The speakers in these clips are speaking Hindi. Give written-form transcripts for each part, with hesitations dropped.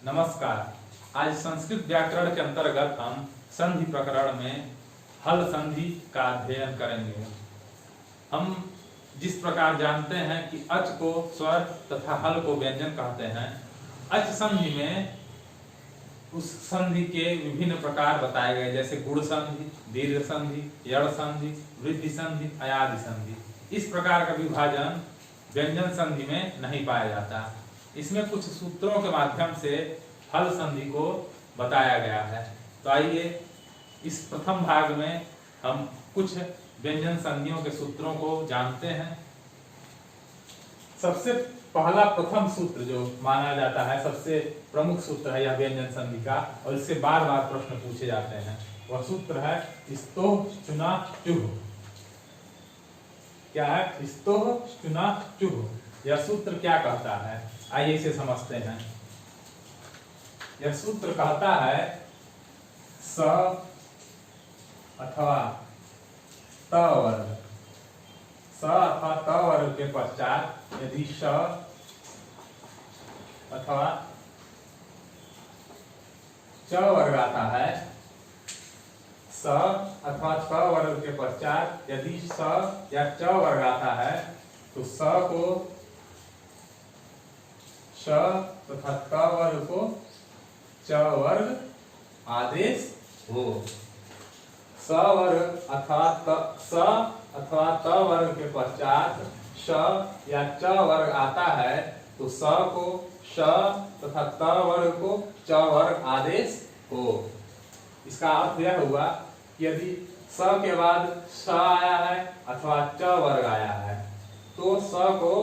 नमस्कार। आज संस्कृत व्याकरण के अंतर्गत हम संधि प्रकरण में हल संधि का अध्ययन करेंगे। हम जिस प्रकार जानते हैं कि अच को स्वर तथा हल को व्यंजन कहते हैं, अच संधि में उस संधि के विभिन्न प्रकार बताए गए, जैसे गुण संधि, दीर्घ संधि, यड़ संधि, वृद्धि संधि, अयादि संधि। इस प्रकार का विभाजन व्यंजन संधि में नहीं पाया जाता। इसमें कुछ सूत्रों के माध्यम से हल संधि को बताया गया है। तो आइए इस प्रथम भाग में हम कुछ व्यंजन संधियों के सूत्रों को जानते हैं। सबसे पहला प्रथम सूत्र जो माना जाता है, सबसे प्रमुख सूत्र है यह व्यंजन संधि का, और इससे बार बार प्रश्न पूछे जाते हैं। वह सूत्र है स्तोह चुना चुह। क्या है? स्तोह चुना चुह। यह सूत्र क्या कहता है, आइए इसे समझते हैं। यह सूत्र कहता है स अथवा त वर्ग, स अथवा त वर्ग के पश्चात यदि श अथवा च वर्ग आता है, स अथवा च वर्ग के पश्चात यदि स या च वर्ग आता है, तो स को श तथा त वर्ग को च वर्ग आदेश हो। स वर्ग अथवा त वर्ग के पश्चात श या च वर्ग आता है, तो स को श तथा त वर्ग को च वर्ग आदेश हो। इसका अर्थ यह हुआ कि यदि स के बाद श आया है अथवा च वर्ग आया है, तो स को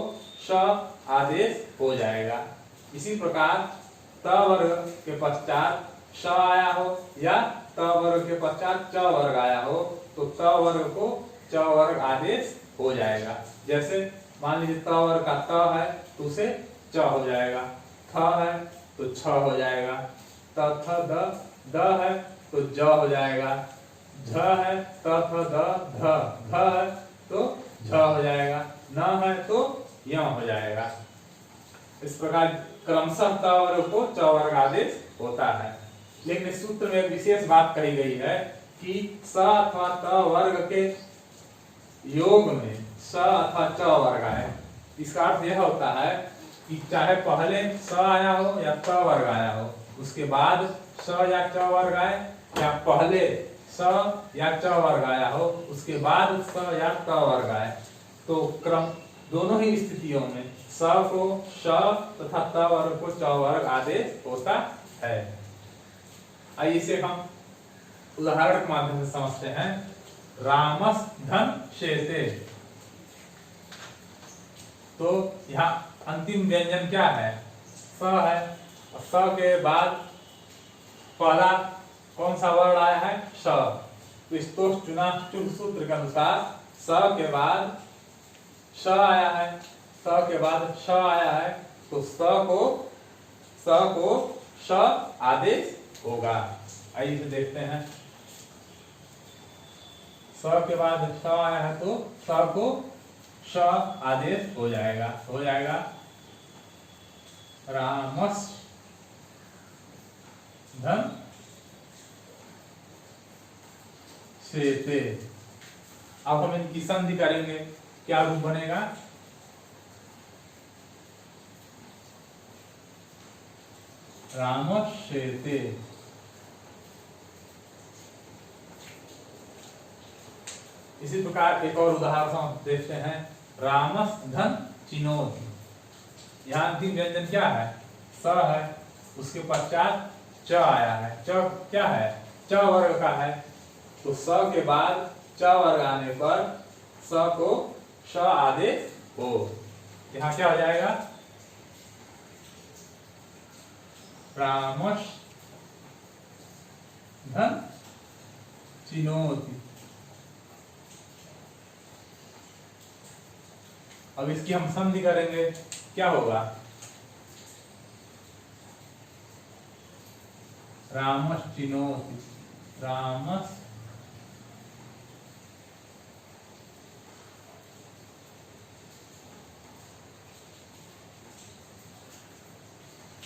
श आदेश हो जाएगा। इसी प्रकार त वर्ग के पश्चात श आया हो या त वर्ग के पश्चात च वर्ग आया हो, तो त वर्ग को च वर्ग आदेश हो जाएगा। जैसे मान लीजिए त वर्ग का त है तो उसे च हो जाएगा, थ है तो छ हो जाएगा, त थ द है तो ज हो जाएगा, झ है त थ द ध है तो झ हो जाएगा, न है तो य हो जाएगा। इस प्रकार क्रमशः त वर्ग को च वर्ग आदेश होता है। लेकिन इस सूत्र में एक विशेष बात कही गई है कि स अथवा त वर्ग के योग में स अथवा च वर्ग आए। इसका अर्थ यह होता है कि चाहे पहले स आया हो या त वर्ग आया हो, उसके बाद स या च वर्ग आए, या पहले स या च वर्ग आया हो उसके बाद स या त वर्ग आए, तो क्रम दोनों ही स्थितियों में स को श तथा त वर्ग को च वर्ग आदेश होता है। आइए इसे हम उदाहरण के माध्यम से समझते हैं। रामस धन शेते। तो यहाँ अंतिम व्यंजन क्या है? स है, और स के बाद पहला कौन सा वर्ण आया है? श। तो स्तोष चुना चुह सूत्र के अनुसार स के बाद श आया है, स के बाद श आया है, तो स को श आदेश होगा। आइए इसे देखते हैं। स के बाद श आया है तो स को श आदेश हो जाएगा। रामस धन शेते। अब हम इनकी संधि करेंगे, क्या रूप बनेगा? रामश्चेते। इसी प्रकार एक और उदाहरण हम देखते हैं। रामस धन चिनोति। यहाँ अंतिम व्यंजन क्या है? स है, उसके पश्चात च आया है। च क्या है? च वर्ग का है, तो स के बाद च वर्ग आने पर स को श आदेश हो। यहाँ क्या हो जाएगा? रामस धन चिनोति। अब इसकी हम संधि करेंगे, क्या होगा? रामस चिनोति। रामस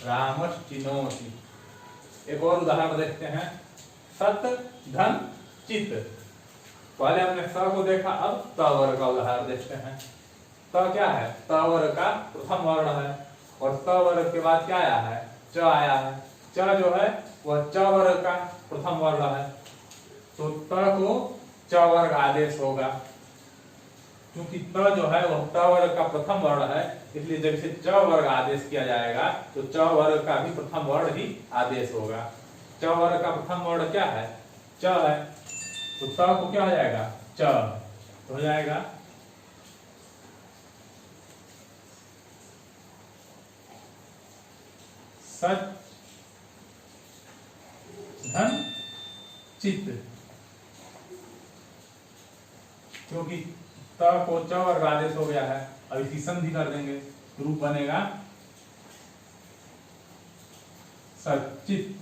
रामश्चिनोति। एक और उदाहरण देखते हैं, सत धन चित। पहले हमने स को देखा, अब त वर्ग का उदाहरण देखते हैं। त क्या है? त वर्ग का प्रथम वर्ण है, और त वर्ग के बाद क्या आया है? च आया है। च जो है वह च वर्ग का प्रथम वर्ण है, तो त को च वर्ग आदेश होगा। क्योंकि त जो है वह त वर्ग का प्रथम वर्ण है, इसलिए जब इसे च वर्ग आदेश किया जाएगा तो च वर्ग का भी प्रथम वर्ण ही आदेश होगा। च वर्ग का प्रथम वर्ण क्या है? च है, तो त को क्या हो जाएगा? च हो जाएगा। सत धन चित, क्योंकि त को च वर्ग आदेश हो गया है, अब इसकी संधि कर देंगे, रूप बनेगा सचित।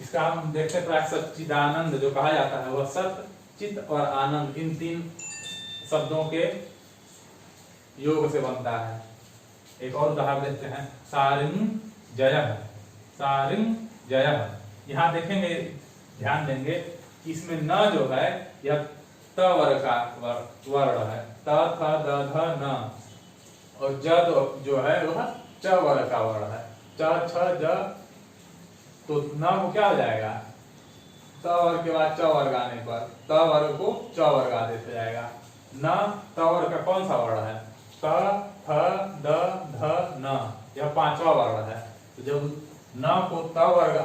इसका हम देखते हैं सच्चिदानंद जो कहा जाता है, वह सत चित और आनंद इन तीन शब्दों के योग से बनता है। एक और उदाहरण देखते हैं, सारिंग जयः। सारिंग जयः, यहाँ देखेंगे, ध्यान देंगे कि इसमें न जो है यह त वर्ग का वर्ण है, त थ द ध न, और ज जो है वह च वर्ग का वर्ण है, च छ ज, तो न को क्या हो जाएगा? त वर्ग के बाद च वर्ग आने पर त वर्ग को च वर्ग आदेश हो जाएगा। न त वर्ग का कौन सा वर्ण है? त थ द ध न, यह पांचवा वर्ण है, तो जब न को त वर्ग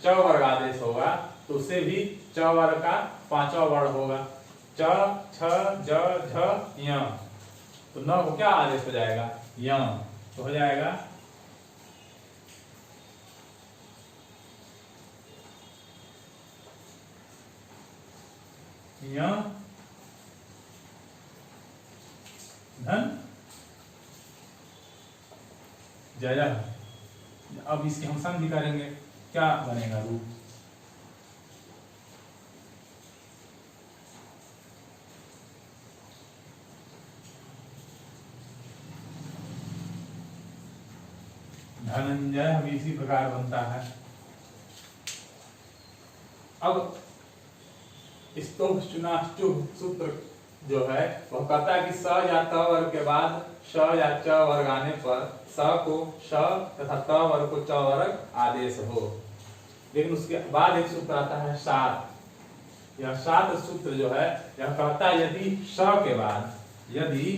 च वर्ग आदेश होगा तो उसे भी च वर्ग का पांचवा वर्ण होगा, च छ ज झ य, तो न को क्या आदेश हो जाएगा? य, तो हो जाएगा य धन जयः। अब इसकी हम संधि करेंगे, क्या बनेगा रूप? धनंजय भी इसी प्रकार बनता है। अब स्तोभचुनाश्चुः सूत्र जो है वह कहता है कि स या त वर्ग के बाद श या च वर्ग आने पर स को श तथा त वर्ग को च वर्ग आदेश हो। लेकिन उसके बाद एक सूत्र आता है सात। यह सात सूत्र जो है यह कहता है यदि स के बाद, यदि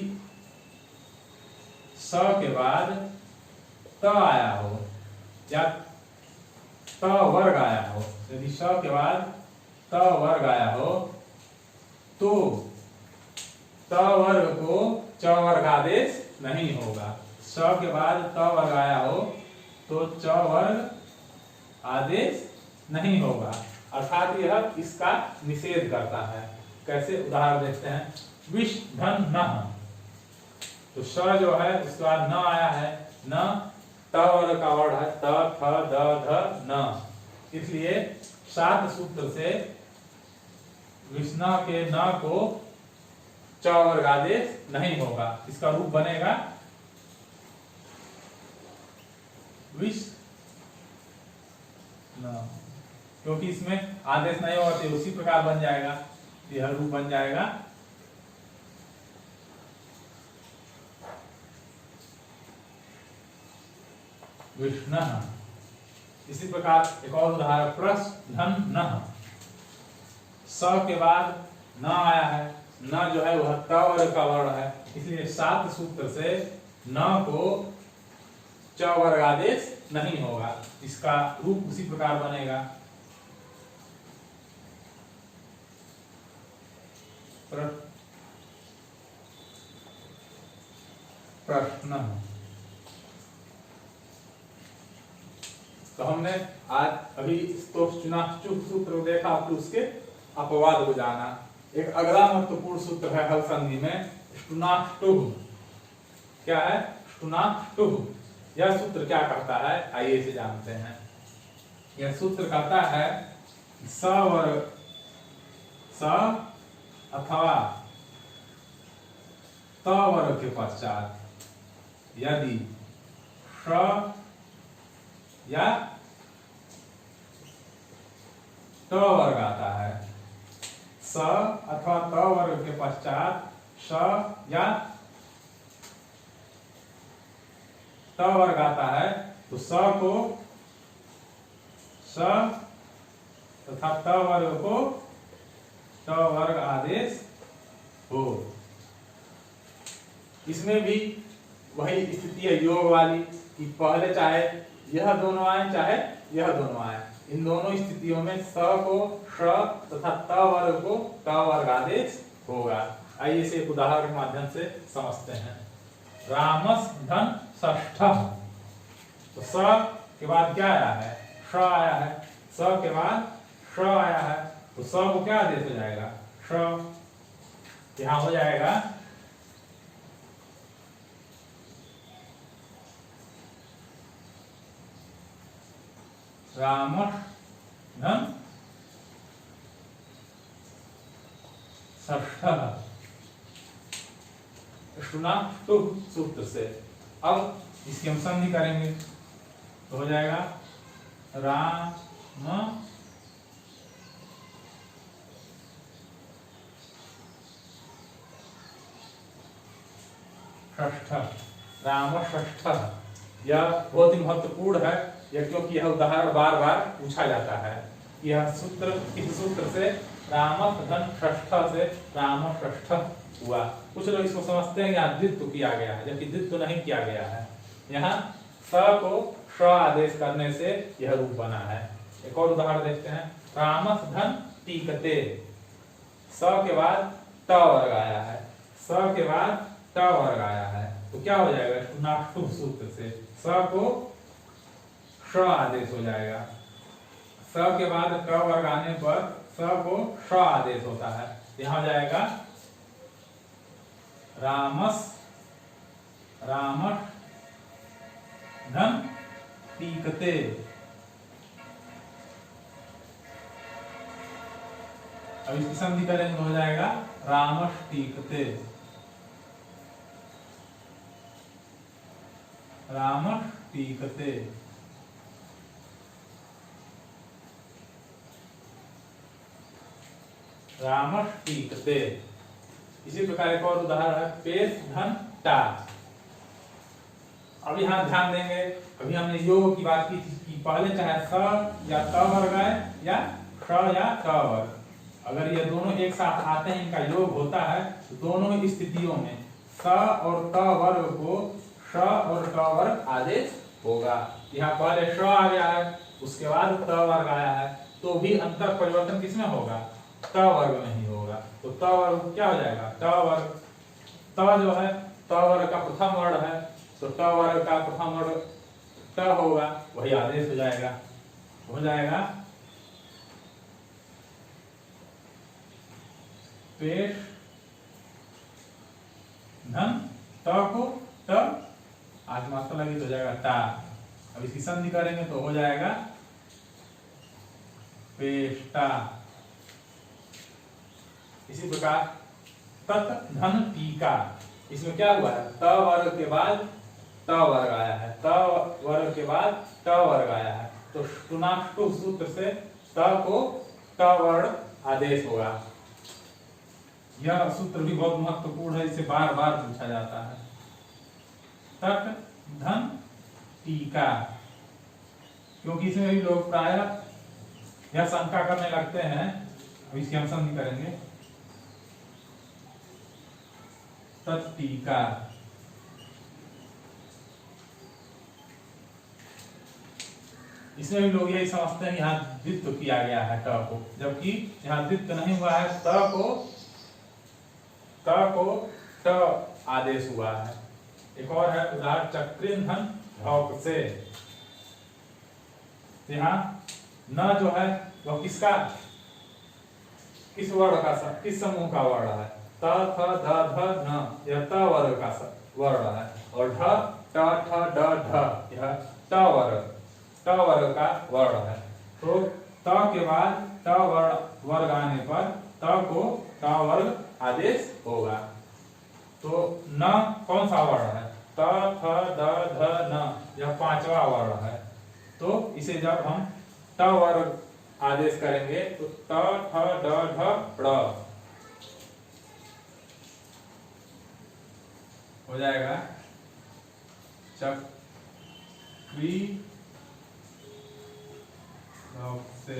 स के बाद त आया हो या त वर्ग आया हो, यदि स के बाद त वर्ग आया हो तो त वर्ग को च वर्ग आदेश नहीं होगा। स के बाद त वर्ग आया हो तो च वर्ग आदेश नहीं होगा, अर्थात यह इसका निषेध करता है। कैसे? उदाहरण देखते हैं, विष धन न, तो स जो है उसके बाद न आया है, न त वर्ग का वर्ण है, त थ द ध न, इसलिए सात सूत्र से विष्णा के न को च वर्ग आदेश नहीं होगा। इसका रूप बनेगा विष न, क्योंकि इसमें आदेश नहीं होगा तो उसी प्रकार बन जाएगा, यह रूप बन जाएगा विष्णु। इसी प्रकार एक और उदाहरण, प्रस धन न, स के बाद न आया है, न जो है वह त वर्ग का वर्ण है, इसलिए सात सूत्र से न को च वर्ग आदेश नहीं होगा। इसका रूप उसी प्रकार बनेगा प्रश्न। तो हमने आज अभी स्तोभचुनाश्चुः सूत्र देखा, फिर उसके अपवाद को जाना। एक अगला महत्वपूर्ण सूत्र है हल संधि में, ष्टुनाष्टुः। क्या है? ष्टुनाष्टुः। यह सूत्र क्या कहता है, आइए इसे जानते हैं। यह सूत्र कहता है स वर्ग, स अथवा त वर्ग के पश्चात यदि श या त वर्ग आता है, स अथवा त वर्ग के पश्चात श या त वर्ग आता है, तो स को स तथा त वर्ग को त वर्ग आदेश हो। इसमें भी वही स्थिति है योग वाली कि पहले चाहे यह दोनों आए चाहे यह दोनों आए, इन दोनों स्थितियों में स को श तथा त वर्ग को त वर्ग आदेश होगा। आइए इसे एक उदाहरण के माध्यम से समझते हैं। रामस धन षष्ठः, तो स के बाद क्या आया है, श आया है, स के बाद श आया है, तो स को क्या आदेश हो जाएगा, श। यहां हो जाएगा रामस धन षष्ठः ष्टुनाष्टु सूत्र से। अब इसकी हम संधि करेंगे तो हो जाएगा राम षष्ठ, राम षष्ठ। यह बहुत ही महत्वपूर्ण है, यह क्योंकि यह उदाहरण बार बार पूछा जाता है। यह सूत्र, इस सूत्र से रामस धन षष्ठ से राम षष्ठ हुआ। कुछ लोग इसको समझते हैं यहाँ द्वित्व किया गया है, जबकि द्वित्व नहीं किया गया है। यहाँ स को श आदेश करने से यह रूप बना है। एक और उदाहरण देखते हैं। रामस धन टीकते, स के बाद त वर्ग आया है, स के बाद त वर्ग आया है, तो क्या हो जाएगा, नाष्टुभ सूत्र से स को श आदेश हो जाएगा। स के बाद क वर्ग आने पर स को श आदेश होता है। यहां हो जाएगा रामस रामस धन टीकते। अब इसकी संधि करेंगे तो हो जाएगा रामस टीकते, रामस टीकते। रामस टीकते। इसी प्रकार एक और उदाहरण है पेश धन टा। अब यहाँ ध्यान देंगे, अभी हमने योग की बात की थी कि पहले चाहे स या त वर्ग आए या श या त वर्ग, अगर ये दोनों एक साथ आते हैं, इनका योग होता है, तो दोनों ही स्थितियों में स और त वर्ग को श और त वर्ग आदेश होगा। यहाँ पहले श आ गया है, उसके बाद त वर्ग आया है, तो भी अंतर परिवर्तन किसमें होगा, त वर्ग में ही होगा। तो त वर्ग क्या हो जाएगा, त वर्ग, त जो है त वर्ग का प्रथम वर्ण है, तो त वर्ग का प्रथम वर्ण त होगा, वही आदेश हो जाएगा। हो जाएगा पेश धन त को त आज मात्रा लगी तो हो जाएगा टा। अब इसकी संधि करेंगे तो हो जाएगा पेष्टा। इसी प्रकार तत् धन टीका, इसमें क्या हुआ है, त वर्ग के बाद त वर्ग आया है, त वर्ग के बाद त वर्ग आया है, तो ष्टुनाष्टु सूत्र से त को त वर्ण आदेश होगा। यह सूत्र भी बहुत महत्वपूर्ण है, इसे बार बार पूछा जाता है। तत् धन टीका, क्योंकि इसमें भी लोग प्राय यह शंका करने लगते हैं। अब इसकी हम संधि करेंगे तत्टीका। इसमें भी लोग यही समझते हैं यहाँ द्वित्व किया गया है ट को, जबकि यहाँ द्वित्व नहीं हुआ है, त को ट आदेश हुआ है। एक और है उदाहरण चक्रिन धन औक से। यहाँ न जो है वह किसका, किस वर्ण का, किस समूह का वर्ण है, त थ ध ध न, यह त वर्ग का वर्ण है, और ढ ट ठ ड ढ यह त वर्ग का वर्ण है। तो त के बाद त वर्ग आने पर त को त वर्ग आदेश होगा। तो न कौन सा वर्ण है, त थ यह पांचवा वर्ण है। तो इसे जब हम ट वर्ग आदेश करेंगे तो ट ठ ड ढ ड़ हो जाएगा चक्री से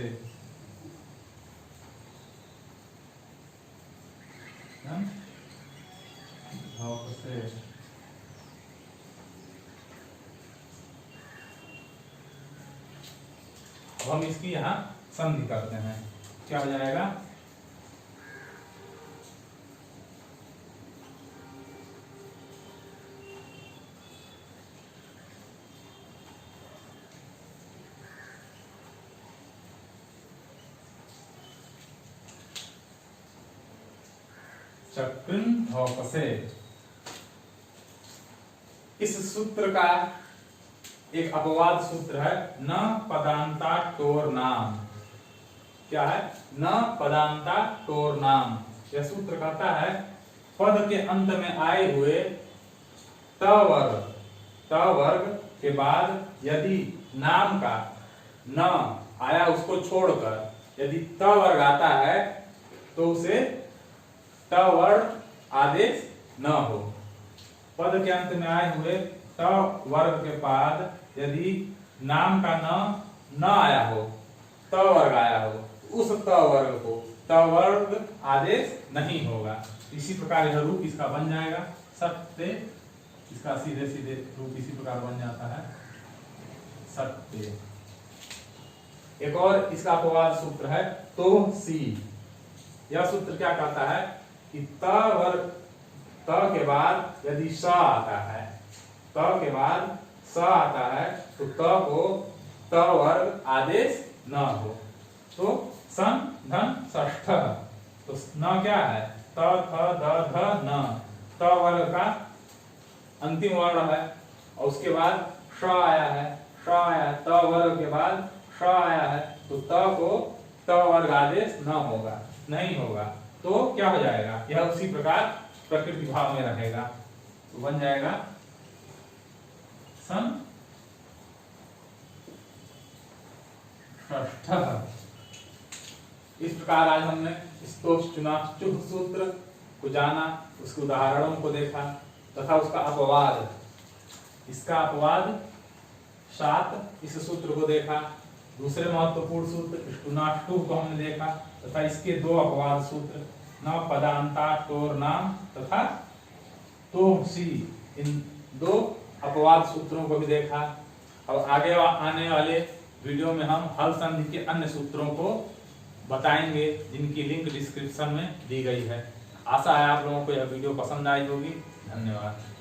अब हम इसकी यहाँ संधि करते हैं। क्या हो जाएगा? चक्रिन धौपसे। इस सूत्र का एक अपवाद सूत्र है, न पदांता टोर नाम। क्या है? न पदांता टोर नाम। यह सूत्र कहता है पद के अंत में आए हुए त वर्ग के बाद यदि नाम का न आया उसको छोड़कर यदि त वर्ग आता है तो उसे त वर्ग आदेश न हो। पद के अंत में आए हुए त वर्ग के बाद यदि नाम का न आया हो, त वर्ग आया हो, उस त वर्ग को त वर्ग आदेश नहीं होगा। इसी प्रकार यह रूप इसका बन जाएगा सत्य। इसका सीधे सीधे रूप इसी प्रकार बन जाता है सत्य। एक और इसका अपवाद सूत्र है तो सी। यह सूत्र क्या कहता है कि त वर्ग त के बाद यदि स आता है, त के बाद स आता है तो त को त वर्ग आदेश न हो। तो सन धन षष्ठ। तो न क्या है? त थ द ध न। त वर्ग का अंतिम वर्ण है और उसके बाद श आया है, श आया है, त वर्ग के बाद श आया है तो त को त वर्ग आदेश न होगा, नहीं होगा। तो क्या हो जाएगा? यह उसी प्रकार प्रकृति भाव में रहेगा। तो बन जाएगा सन षष्ठ। इस प्रकार आज हमने स्तोष्टुनाश्चुः सूत्र को जाना, उसके उदाहरणों को देखा तथा उसका अपवाद, इसका अपवाद 7 इस सूत्र को देखा। दूसरे महत्वपूर्ण सूत्र ष्टुनाष्टुः को हमने देखा तथा इसके 2 अपवाद सूत्र न पदांता टोर नाम तथा तो सी, इन 2 अपवाद सूत्रों को भी देखा। अब आगे आने वाले वीडियो में हम हल संधि के अन्य सूत्रों को बताएंगे जिनकी लिंक डिस्क्रिप्शन में दी गई है। आशा है आप लोगों को यह वीडियो पसंद आई होगी। धन्यवाद।